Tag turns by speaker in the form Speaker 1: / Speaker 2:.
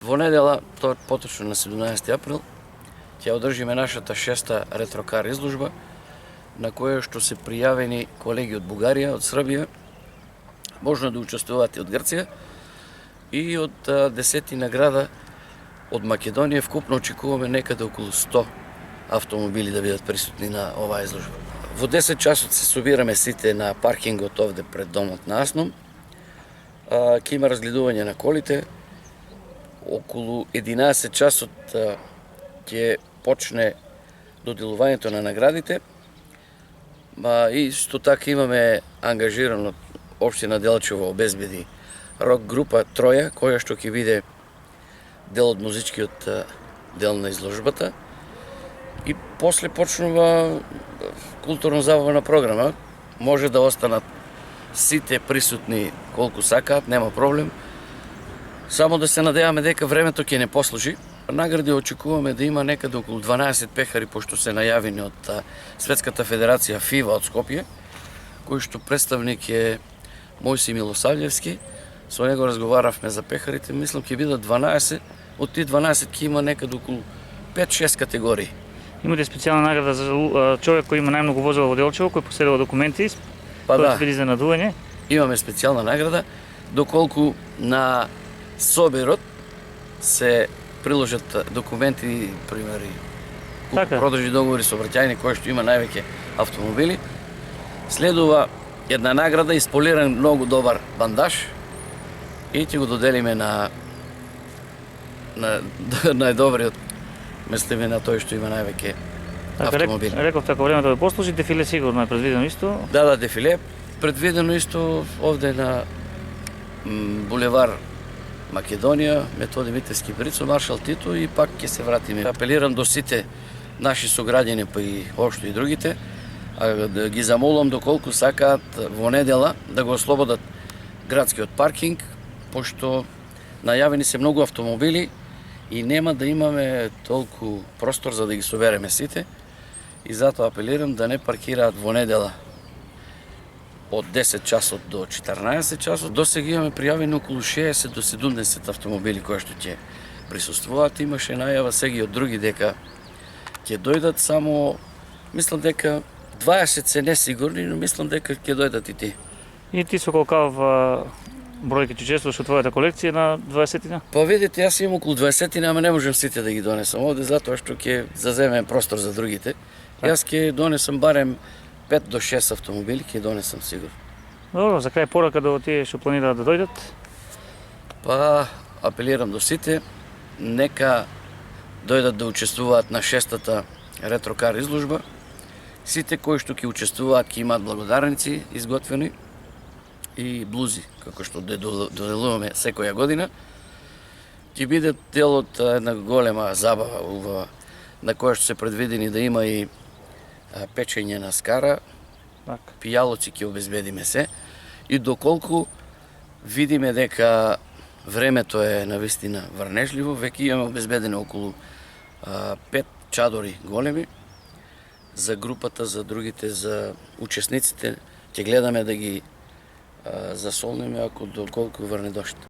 Speaker 1: Во недела, поточно на 17 април, ќе одржиме нашата 6-та ретрокар изложба, на која што се пријавени колеги од Бугарија, од Србија, можно да учествуваат и од Грција, и од 10 награда од Македонија. Вкупно очекуваме некаде околу 100 автомобили да бидат присутни на оваа изложба. Во 10 часот се собираме сите на паркингот овде пред домот на Асном. Ќе има разгледување на колите. Околу 11 часот ќе почне доделувањето на наградите. Исто така имаме ангажирано Општина Делчево обезбеди рок група Троја, која што ќе биде дел од музичкиот дел на изложбата. И после почнува културно-забавна програма. Може да останат сите присутни колку сакаат, нема проблем. Само да се надеваме дека времето ќе не послужи. Награди очекуваме да има некаде околу 12 пехари, пошто се најавени од Светската федерација ФИВА од Скопје, кој што представник е Мојси Милосављевски. Со него разговаравме за пехарите, мислам ќе бидат 12, од тие 12 ќе има некаде околу 5-6 категории.
Speaker 2: Имате специјална награда за човек кој има најмногу возила во Делчево, кој поседува документи, кој биде за надување?
Speaker 1: Имаме специјална награда, доколку на собирот се приложат документи, примери, продажни договори со враќање кои што има највеќе автомобили. Следува една награда, исполиран многу добар бандаж, и ќе го доделиме на најдобриот, мислиме на тој што има највеќе автомобили.
Speaker 2: Реков така времето да послужи, дефиле сигурно е предвидено исто?
Speaker 1: Да, дефиле предвидено исто овде на булевар Македонија, Методи Митевски Брицо, Маршал Тито, и пак ќе се вратиме. Апелирам до сите наши сограѓани, па и општо и другите, да ги замолам доколку сакаат во недела да го ослободат градскиот паркинг, пошто најавени се многу автомобили и нема да имаме толку простор за да ги собереме сите, и затоа апелирам да не паркираат во недела од 10 часот до 14 часот. До сега имаме пријавени околу 60 до 70 автомобили кои што ќе присуствуваат. Имаше најава сега и од други дека ќе дојдат, само мислам дека 20 се несигурни, но мислам дека ќе дојдат и ти.
Speaker 2: И ти со колкав бројки ќе учествуваш во твојата колекција на 20-тина?
Speaker 1: Па видите, јас имам околу 20-тина, ама не можам сите да ги донесам овде, затоа што ќе заземем простор за другите. Јас ќе донесам барем 5 до 6 автомобили, ќе донесам сигурно.
Speaker 2: Добро, за крај порака до тие што планираат да дојдат?
Speaker 1: Па, апелирам до сите, нека дојдат да учествуваат на 6-та ретрокар изложба. Сите кои што ќе учествуваат ќе имаат благодарници изготвени и блузи, како што доделуваме секоја година. Ќе бидат дел од една голема забава на која што се предвидени да има и печење на скара, пијалоци ќе обезбедиме се, и доколку видиме дека времето е навистина врнежливо, веќе имаме обезбедено околу 5 чадори големи за групата, за другите, за учесниците. Ќе гледаме да ги засолниме ако доколку врне дошт.